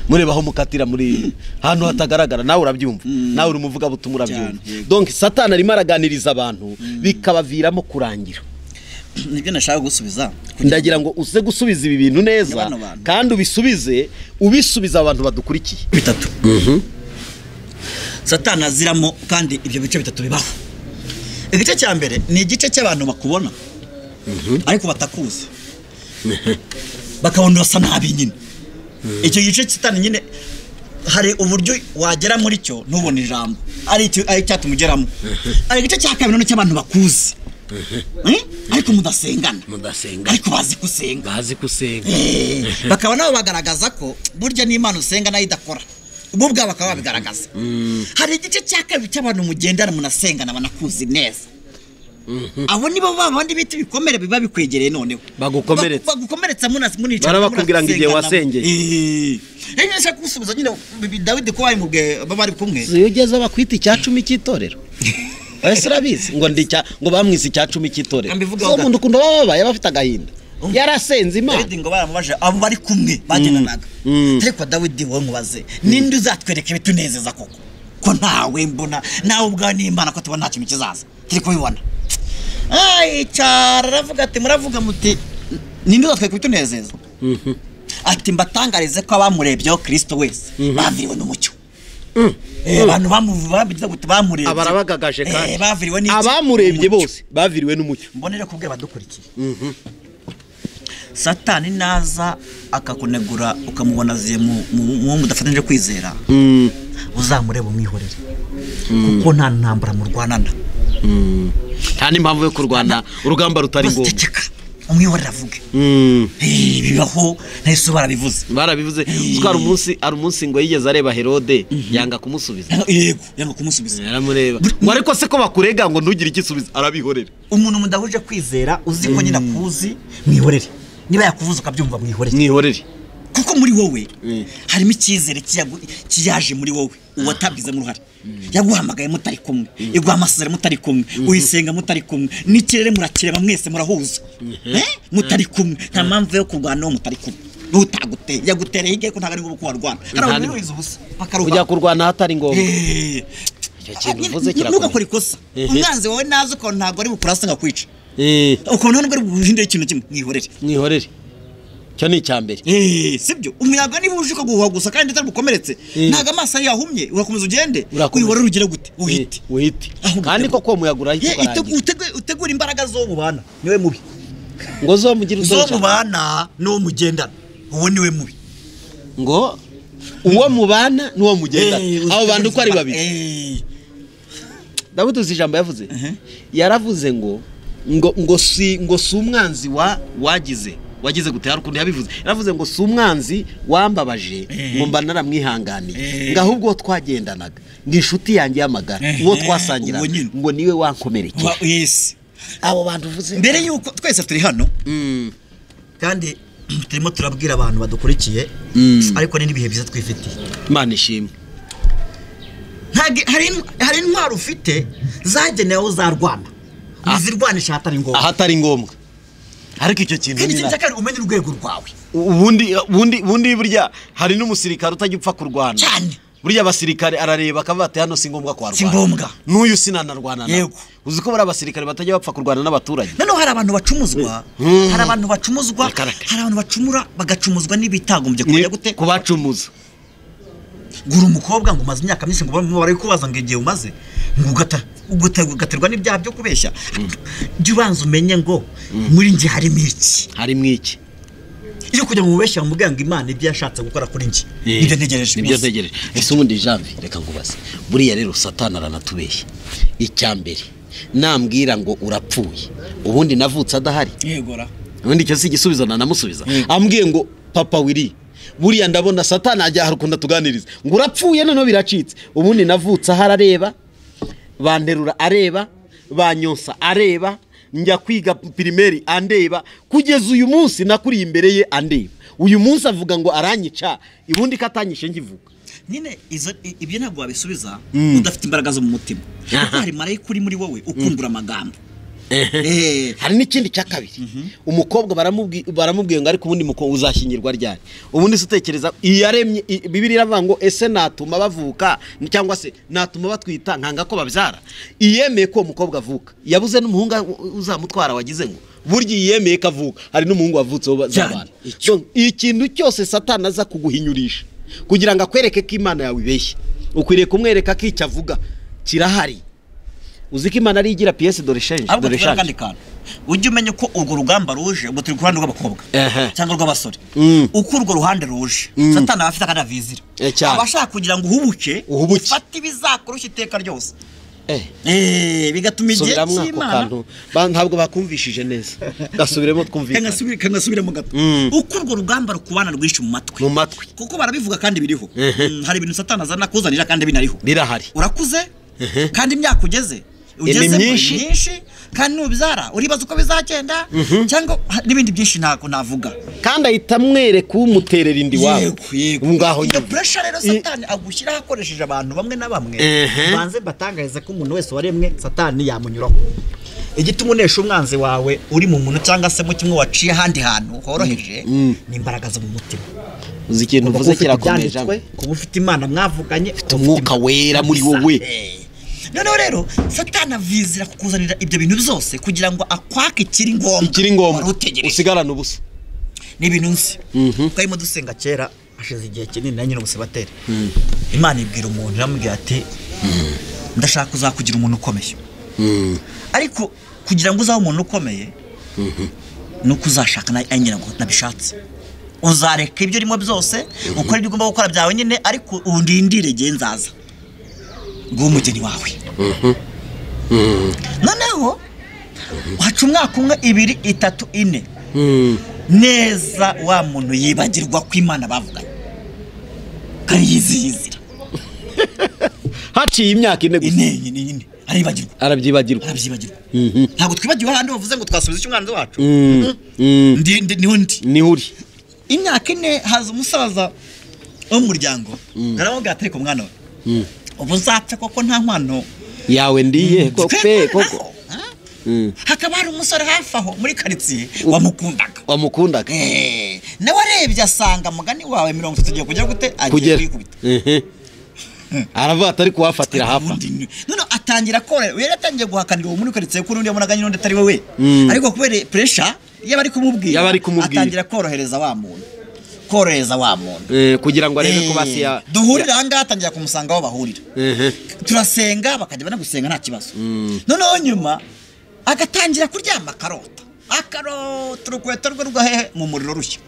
murebaho mukatira muri hano hatagaragara nawe urabyumva nawe urumuvuga butumura byumva donc satani arimo araganiriza abantu bikabaviramo kurangira nibyo nashaka gusubiza ndagira ngo uze gusubiza ibi bintu neza kandi ubisubiza abantu badukurikiye bitatu satani aziramo kandi ibyo bice bitatu bibaho igice cya mbere ni igice cy'abantu bakubona ariko batakuzi bakabona basa nabi nyine icyo gice kitani nyine hari uburyo wagera muri cyo ntubone ijambo ari cyatumugeramo ari igice cya kabiri none cy'abantu bakuzi ariko mudasengana ariko bazi kusenga bakaba nabo bagaragaza ko burya n'Imana usenga nayo idakora ubu bwa bakaba babigaragaza hari igice cya kabiri cy'abantu mugendana munasengana banakuzi neza abo nibo babandi biti bikomere biba bikwegereye noneho bagukomeretsa municara barabakubwira ngo igihe wasengeye nshaka gusubiza nyine David ko bayimubwe bari kumwe yogeza bakwita icyacumi cy'itorero ese urabizi ngo bamwise icyacumi cy'itorero so umuntu ukunda babaye bafite agahinda yarasenze Imana David ngo baramubaje abo bari kumwe bagendanaga ariko David wowe mubaze ninde uzatwereka ibitunezeza koko ko ntawe mbona nawe ubwa n'Imana ko tubona ntacyo kizaza turi kubibona cyara ravuga ati muravuga muti ninde uzatwereka ibitunezeza ati mbatangarize ko abamurebyeho Kristo wese baviriwe n'umucyo abantu bamuvuga gute bamurebye abarabagagaje kandi baviriwe n'iki abamurebye bose baviriwe n'umucyo mbonere kubwe badukurikiye satani naza akakunegura ukamubona ziye mu mudafatanyije kwizera uzamureba umwihorere kuko nta ntambara mu Rwanda nta n'impamvu yo kurwana urugamba rutari ngombwa umwihorere avuge bibaho nese barabivuze ari umunsi ngo yigeze areba Herode yanga kumusubiza yego yanga kumusubiza yaramureba ariko se ko bakurega ngo ntugire ikisubiza arabihorera umuntu mudahuje kwizera uzi ko nyina kuzi mwihorere niba yakuvuza ukabyumva mwihorere kuko muri wowe harimo icyizere kiyaje muri wowe uwatabize mu ruhare yaguhamagaye mutari kumwe iguhamasezera mutari kumwe uyisenga mutari kumwe n'ikirere murakireba mwese murahuza mutari kumwe nta mpamvu yo kurwana no mutari kumwe n'utaguteye yagutereye igihe ko ntago ari ngo kubarwana hari ubuze ubusa ujya kurwana hatari ngombwa icyo kintu uvuze kirakomeye ntugakora ikosa umwanzi wawe nazo ko ntago ari bukurasa ngakwica ukuntu ntabwo ari buhindure ikintu kimwe mwihorere cyo ni cyambere sibyo umuyaga niba uje ukaguha gusa kandi utari bukomeretse ntaga amaso yahumye urakomeza ugende kwihora urugire gute uhite kandi koko umuyaga urahita utegura imbaraga zo mubana niwe mubi ngo zo mugira zo mubana no mugendana uwo niwe mubi ngo uwo mubana n'uwo mugendana abo bantu uko ari babiri David uzi ijambo yavuze yaravuze ngo si umwanzi wagize gute hari ukuntu yabivuze yaravuze ngo si umwanzi wambabaje ngo mba naramwihanganiye ngo ahubwo twagendanaga ngo inshuti yanjye y'amagara uwo twasangiraga ngo niwe wankomerekeye yes abo bantu uvuze mbere yuko twese turi hano kandi turimo turabwira abantu badukurikiye ariko ni n'ibihe byiza twifitiye. Imana ishimwe. Hari intwaro ufite zagenewe uzarwana uzirwanisha ahatari ngombwa ariko icyo kintu kandi ikintu cyakari umenye urwego rwawe. ubundi burya hari n'umusirikare utajya upfa kurwana cyane. burya abasirikare arareba akavuga ati hano si ngombwa kwarwana, si ngombwa n'uyu sinanarwana nawe. Yego. uzi ko bari abasirikare batajya bapfa kurwana n'abaturage. Noneho hari abantu bacumuzwa, hari abantu bacumuzwa, hari abantu bacumura bagacumuzwa n'ibitagombye kujya gute kubacumuza. Gura umukobwa ngo umaze imyaka myinshi ngo bari kubaza ngo igihe umaze ngo ugaterwa n'ibyaha byo kubeshya. Jya ubanza umenye ngo muri njye harimo iki. Iyo kujya mu beshya mubwira ngo Imana ibyo yashatse gukora kuri njye nibyo ntegereje. Ese ubundi Janvier reka ngubaze, buriya rero Satani aranatubeshya. Icyambere nambwira ngo urapfuye ubundi navutse adahari. Yegora. Ubundi cyo si igisubizo nanamusubiza. Ambwiye ngo papa wiri buriya ndabona Satani ajya harukunda tuganiriza ngo urapfuye none biracitse. Ubundi navutse aharareba, banderura areba, banyonsa areba, njya kwiga primaire andeba, kugeza uyu munsi nakuri imbere ye andeba. Uyu munsi avuga ngo aranyica, ibundi katanyishe ngivuga. Nyine ibyo ntabwo wabisubiza udafite imbaraga zo mu mutima. Hari marayika uri muri wowe ukundura amagambo. Hari n'ikindi cya kabiri. Umukobwa baramubwiye ngo ariko ubundi mukobwa uzashyingirwa ryari. Ubundi sutekereza iyaremye Bibiliya iravuga ngo ese natuma bavuka cyangwa se natuma batwita nkanga ko babyara. Iyemeye ko umukobwa avuka yabuze n'umuhunga uzamutwara wagize ngo burya iyemeye kavuka hari n'umuhungu wavutseho zabana. Ikintu cyose Satani aza kuguhinyurisha kugira ngo akwereke ko Imana yawe ibeshye, ukwiriye kumwereka ko icyo avuga kirahari. Uziko Imana ari igira pièce de rechange. Ujye umenye ko urwo rugamba ruje ubwo turi ku ruhande rw'abakobwa cyangwa rw'abasore. Uko urwo ruhande ruje Satani aba afite akanavizira, abashaka kugira ngo uhubuke ufate ibizakurusha iteka ryose. Bigatuma igihe cy'Imana ntabwo bakumvishije neza. Gasubiremo twumvikana. Kanasubiremo gato. Uko urwo rugamba rukubana rwishe mu matwi kuko barabivuga kandi biriho. Hari ibintu Satani azana kuzanira kandi binariho birahari. Urakuze kandi imyaka ugeze myinshi kandi nubyara uribaza uko bizagenda cyangwa n'ibindi byinshi ntako navuga kandi ahita mwereka umuterera indi wawe. Ngaho iyo pressure rero Satani agushyira akoresheje abantu bamwe na bamwe. Banze batangariza ko umuntu wese waremwe Satani yamunyuraho. Igituma unesha umwanzi wawe uri mu muntu cyangwa se mu kimwe waciye ahandi hantu horoheje ni imbaraga zo mu mutima. Uzi ikintu uvuze kirakomeje kuba ufite Imana mwavuganye, ufite umwuka wera muri wowe. Noneho rero Satani avizira kukuzanira ibyo bintu byose kugira ngo akwake ikiri ngombwa usigarane ubusa. Ni ibintu nzi twayimo dusenga kera hashize igihe kinini na nyine ubusebateri. Imana ibwira umuntu iramubwira ati ndashaka kuzakugira umuntu ukomeye, ariko kugira ngo uzabe umuntu ukomeye nuko uzashaka nyine ngo nabishatse uzareka ibyo urimo byose ukora ibyo ugomba gukora byawe nyine, ariko undindire igihe nzaza ng'umugeni wawe. Noneho waca umwaka umwe, 2, 3, 4 neza wa muntu yibagirwa ko Imana bavuganye kari yizihizira. Haciye imyaka 4 gusa nyine arabyibagirwa. Ntabwo twibagiwe ahandi bavuze ngo twasubiza icyumwanzi wacu. Niho uri imyaka 4 haza umusaza wo mu muryango garamubwira ati ko mwana we ubu uzapfe koko nta nkwano yawe ndiye koko. Hakaba hari umusore hafi aho muri karitsiye wamukundaga nawe arebye asanga mugani wawe 30 tugiye kujya gute agiye kwikubita. Aravuga atari kuhafatira hafa. None atangira kore yari atangiye guhakanira uwo muri karitsiye ko n'undi yamuraganye n'undi atari wewe, ariko kubera pressure yabari kumubwira atangira korohereza wa muntu kugira ngo arebe ko basiya duhurira hanga atangira kumusanga aho bahurira. Turasenga bakajya bana gusenga nta kibazo. Noneho nyuma agatangira kuryama akarota urukweto rwe rwahehe mu muriro rushya.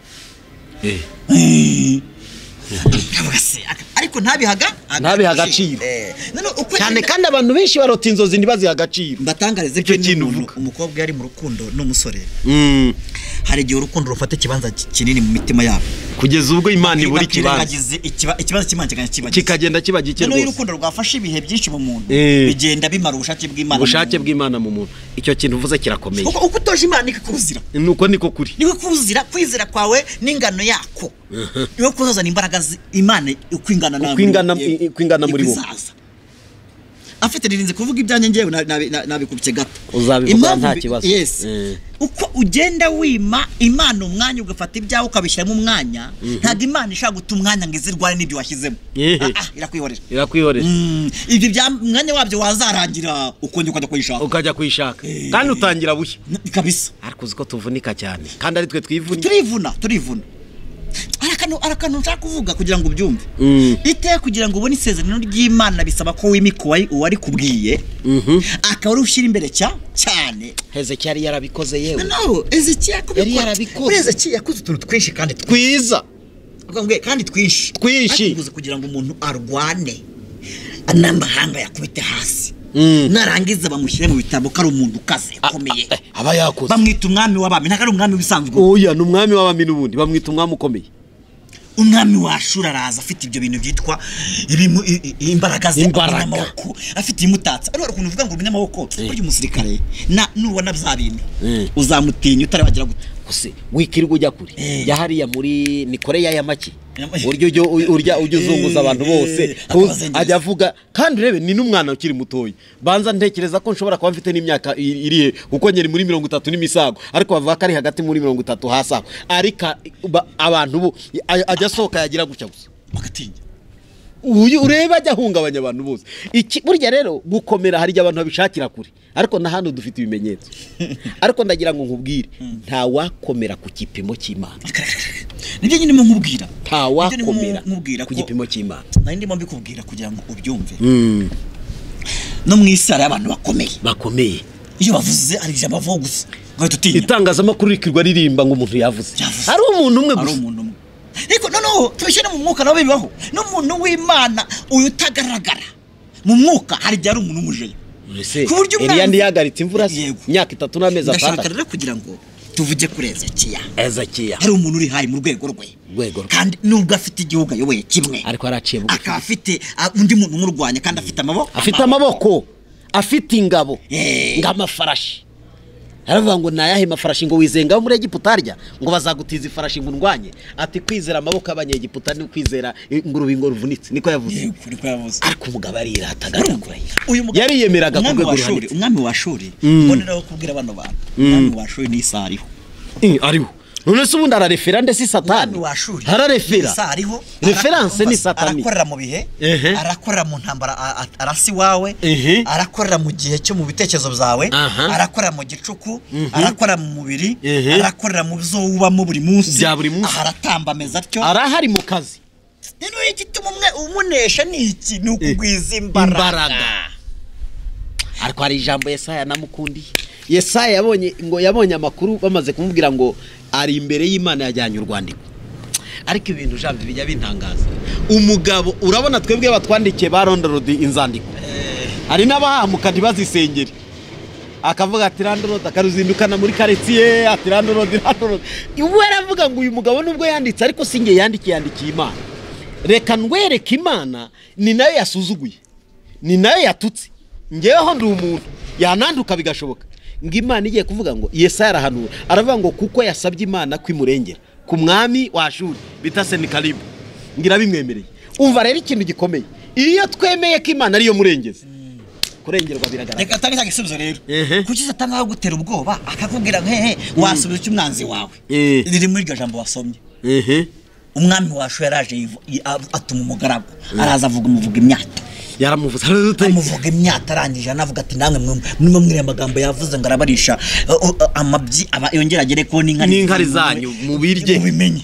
ariko ntabihaga agaciro cyane, kandi abantu benshi barota inzozi ntibaziha agaciro. mbatangarize icyo ko kintu uvuga. umukobwa yari mu rukundo n'umusore hari igihe urukundo rufata ikibanza kinini mu mitima yabo kugeza ubwo Imana ibura ikibanza, ikibazo cy'Imana kikagenda kiba gike rwose. rwose. urukundo rwafashe ibihe byinshi mu muntu bigenda bimara ubushake bw'Imana mu muntu. Icyo kintu uvuze kirakomeye. uko utoje Imana ikakuzira, nuko niko kuri. niwe kuzira, kwizera kwawe n'ingano yako niwe kuzazana imbaraga Imana ukwingana nawe, kwingana muri bo. afite ririnze kuvuga ibyanjye ngewe nabikubye gato uzabivuga nta kibazo. Yes. uko ugenda wima Imana umwanya ugafata ibyawe ukabishyiramo umwanya, ntabwo Imana ishaka guta umwanya ngo izirware n'ibyo washyizemo. irakwihorera ibyo bya mwanya wabyo wazarangira ukongera ukajya kuyishaka kandi utangira bushya kabisa. ariko uzi ko tuvunika cyane kandi ari twe turivuna. Arakantu nshaka kuvuga kugira ngo ubyumve. Iteye kugira ngo ubone isezerano ry'Imana bisaba ko wimika uwari kubwiye, akaba ari ushyira imbere cyane. Hezekiya yari yarabikoze yewe. No, Hezekiya yari yarabikoze. Hezekiya yakoze utuntu twinshi kandi twiza. Kandi twinshi. Ariko kugira ngo umuntu arwane n'amahanga yakubite hasi. Narangiza bamushyire mu bitabo ko ari umuntu ukaze ukomeye. Aba yakoze. Bamwita umwami w'abami, ntabwo ari umwami wisanzwe. Oya, ni umwami w'abami n'ubundi bamwita umwami ukomeye. Umwami wa Ashura araza afite ibyo bintu byitwa imbaraga z'amaboko, afite imutatsa. Ari ukuntu uvuga ngo umunyamaboko burya umusirikare nubona bya bintu uzamutinya utarabagira gute. Kuse wikirwa ujya kure yahariya muri ni Koreya ya make urya uzunguza abantu bose ajya avuga. kandi rebe ni n'umwana ukiri mutoyi, banza ntekereza ko nshobora kuba mfite n'imyaka irihe kuko nyeri muri 30 n'imisago, ariko bavuga ko ari hagati muri 30 hasa, ariko abantu bo ajya soka yagira gutya gusa bagatinya. uyu ureba ajya hungabanya abantu bose. Iki burya rero gukomera hari abantu babishakira kure, ariko na hano dufite ibimenyetso. ariko ndagira ngo nkubwire nta wakomera ku gipimo cy'Imana. Nibyo nyine nkubwira nta wakomera ku gipimo cy'Imana. Nari ndimo mbikubwira kugira ngo ubyumve. No mu isara y'abantu bakomeye iyo bavuze ari ijambo bavuga gusa ngo tutinya. Itangazamakuru rikirwa ririmba ngo umuntu yavuze ari umuntu umwe gusa. Niko noneho tubishyire mu mwuka nawe bibaho. N'umuntu w'Imana uyu utagaragara mu mwuka hari byari umuntu umujeye. Eliya ndiyagaritse imvura imyaka 3 n'amezi 6. Ndashaka rero kugira ngo tuvuge kuri Hezekiya hari umuntu uri hayi mu rwego rwe, kandi nubwo afite igihugu ayoboye kimwe, ariko araciye bugufi. akaba afite undi muntu umurwanya kandi afite amaboko, afite ingabo ng'amafarashi. Haravuga ngo nayahe mafarashi ngo wizenga muri Egiputa arya ngo bazagutiza ifarashi ngo ndwanye. Ati kwizera amaboko y'Abanyegiputa ni kwizera ingurube ngo ruvunitse. Niko yavuze. Ariko umugabo ari iratagara. Yari yemeraga ku rwego ruhanitse. Umwami wa Ashuri mboneraho kubwira bano bantu. Umwami wa Ashuri ni Isariho. Ariho. None se ubundi ararefera ndetse Satani. Hararefera. Reference ni Satani. Arakorera mu bihe, arakorera mu ntambara, arasi wawe, arakorera mu gihe cyo mu bitekerezo byawe, arakorera mu gicuku, arakorera mu mubiri, arakorera mu byo ubamo buri munsi. Aratamba meza atyo. Arahari mu kazi. Nino igituma umwe umunesha ni iki ni ukugwiza imbaraga. Ariko hari ijambo Yesaya namukundiye. Yesaya yabonye amakuru bamaze kumubwira ngo ari imbere y'Imana yajyanye urwandiko. Ariko ibintu jambo bijya bintangaza. Umugabo urabona twebwe batwandikiye barondorodi inzandiko. Ari n'abahamuka ntibazisengeri. Akavuga ati randorodi akaruzindukana muri quartier, ati randorodi. Iwe aravuga ngo uyu mugabo nubwo yanditse ariko singe yandikiye Imana. Reka ndwereke Imana ni nayo yasuzuguye. Ni nayo yatutse. Ngeho ndi umuntu yananduka bigashoboka. Ngo Imana igiye kuvuga ngo Yesaya arahanura, aravuga ngo kuko yasabye Imana kwimurengera ku mwami wa Ashuri bita Senikaribu, ngira bimwemereye. Umva rero ikintu gikomeye, iyo twemeye ko Imana ariyo murengeze, kurengerwa biragaragara. Reka tange igisubizo rero. Kuki Satani gutera ubwoba akakubwira nkehe wasubiza cy'umwanzi wawe. Riri muri gajambo wasomye. Umwami wa Ashuri yaraje atuma umugaragu, araza avuga imyato. Yaramuvuze amuvuga imyata arangije anavuga ati namwe mwe mwire amagambo yavuze ngo arabarisha amabyi yongera agere ko n'inkari zanyu mu birye ubimenye.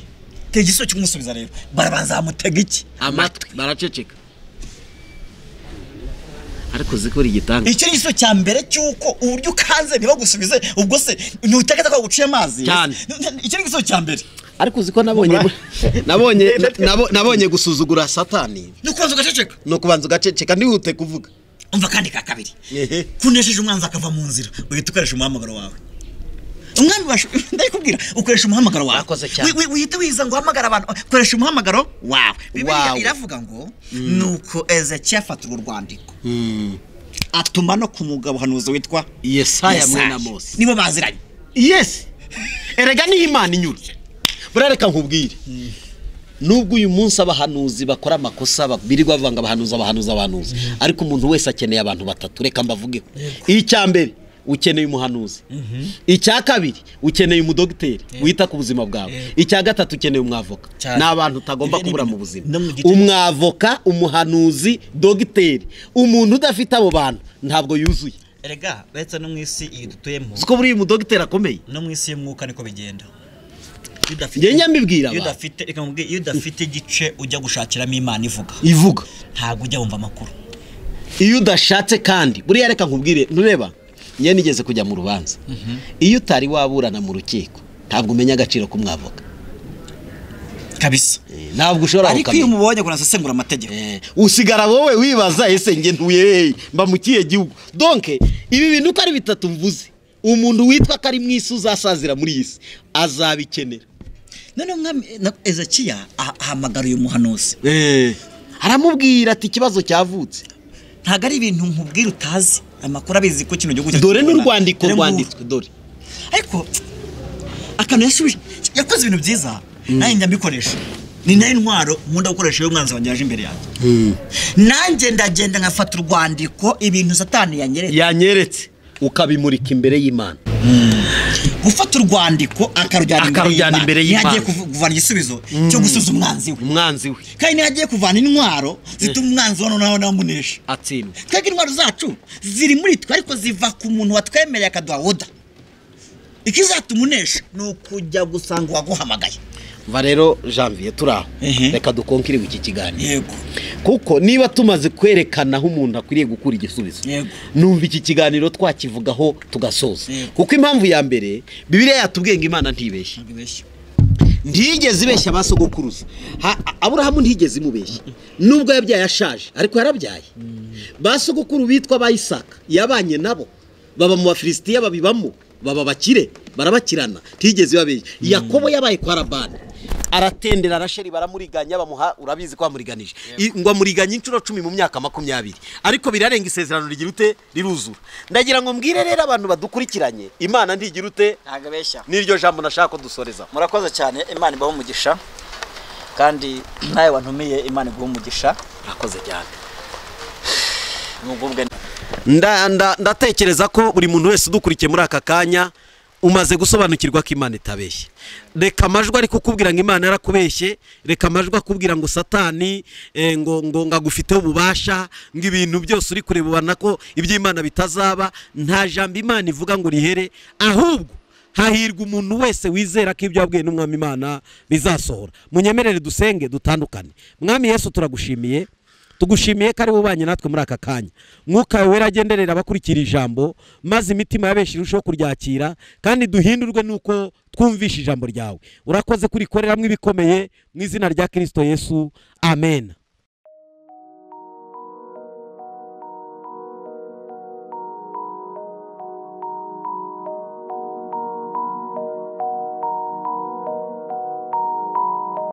Tegiso cy'umusubiza rero barabanza amutega iki amatwi baraceceka. Ariko zikora igitanga icyo giso cya mbere cyuko uburyo kanze niba gusubize ubwo se ntutegeka ko guciye amazi. Icyo giso cya mbere ariko uzi ko nabonye gusuzugura satani nukubanza ugaceceka no kubanza ugaceceka ndihute kuvuga umva kandi ka kabiri kunesheje umwanzi akava mu nzira uhita ukoresha umuhamagaro wawe umwami ndakubwira ukoresha umuhamagaro wawe wihita wiza ngo uhamagara abantu ukoresha umuhamagaro wawe Bibiliya iravuga ngo nuko Ezekiya afata urwandiko atuma no ku mugabo hanuza witwa Yesaya mwene Amosi nibo baziranye yes erega ni Imana inyurye burareka nkubwire nubwo uyu munsi abahanuzi bakora amakosa birirwa bavanga abahanuzi ariko umuntu wese akeneye abantu batatu reka mbavugeho icya mbere ukeneye umuhanuzi icya kabiri ukeneye umudogiteri wita ku buzima bwawe icya gatatu ukeneye umwavoka n'abantu utagomba kubura mu buzima umwavoka umuhanuzi dogiteri umuntu udafite abo bantu ntabwo yuzuye erega betse no mwisi iyi dutuyemo siko buri umudogiteri akomeye no mwisi y'umwuka niko bigenda Ngenya mbibwira iyo udafite igice ujya gushakiramo Imana ivuga ntabwo ujya wumva amakuru iyo udashatse kandi buriya reka nkubwire nureba njye nigeze kujya mu rubanza iyo utari waburana mu rukiko ntabwo umenya agaciro k'umwavoka kabisa ntabwo ushobora ariko iyo umubonye kunasesengura amategeko usigara wowe wibaza ese nge ntuye mba mu kihe gihugu donc ibi bintu uko ari bitatu mvuze umuntu witwa ko ari mu isi uzasazira muri iyi si azabikenera none umwami Ezekiya ahamagara uyu muhanuzi aramubwira ati ikibazo cyavutse ntago ari ibintu nkubwira utazi amakuru abizi ko kino gihugu dore n'urwandiko rwanditswe dore ariko akantu yasubije yakoze ibintu byiza nanjye njya mbikoresha ni nayo ntwaro nkunda gukoresha iyo umwanzi wanjye yaje imbere yanjye nanjye ndagenda nkafata urwandiko ibintu satani yanyeretse ukabimurika imbere y'Imana gufata urwandiko akarujyana imbere y'Imana yagiye kuvana igisubizo cyo gusuza umwanzi we kandi yagiye kuvana intwaro zituma umwanzi wano nawe namunesha atsindwa twege intwaro zacu ziri muri twe ariko ziva ku muntu watwemereye akaduha oda ikizatumunesha nukujya gusanga waguhamagaye va rero Janvier turaho reka dukonkire iki kiganiro yego kuko niba tumaze kwerekana aho umuntu akwiriye gukura igisubizo numva iki kiganiro twakivugaho tugasoza kuko impamvu ya mbere Bibiliya yatubwiye ngo Imana ntibeshya ntigeze ibeshya abasogokuruza Aburahamu ntigeze imubeshya nubwo yabyaye ashaje ariko yarabyaye basogokuru bitwa ba Isaka yabanye nabo baba mu Bafilisitiya babibamo baba bakire barabakirana ntigeze babeshya Yakobo yabaye kwa Labani aratendera Rasheli baramuriganya bamuha urabizi ko amuriganije ngo amuriganye incuro 10 mu myaka 20 ariko birarenga isezerano rigira ute riruzura ndagira ngo mbwire rero abantu badukurikiranye Imana ntigira ute ntagabeshya niryo jambo nashaka dusoreza murakoze cyane Imana ibaho umugisha kandi nawe wantumiye Imana ibaho umugisha murakoze cyane mugubwe ndatekereza ko buri muntu wese udukurikiye muri aka kanya umaze gusobanukirwa ko Imana itabeshye reka amajwi ari kukubwira ngo Imana yarakubeshye reka amajwi akubwira ngo satani ngo ngagufiteho ububasha ngo ibintu byose uri kureba ubona ko iby'Imana bitazaba nta jambo Imana ivuga ngo rihere ahubwo hahirwa umuntu wese wizera ko ibyo yabwiye n'umwami Imana bizasohora munyemerere dusenge dutandukane mwami Yesu turagushimiye tugushimiye ko ari ubanye natwe muri aka kanya mwuka wawe weragenderera abakurikira ijambo maze imitima y'abenshi irushaho kuryakira kandi duhindurwe nuko twumvisha ijambo ryawe urakoze kurikoreramo ibikomeye mu izina rya Kristo Yesu amen.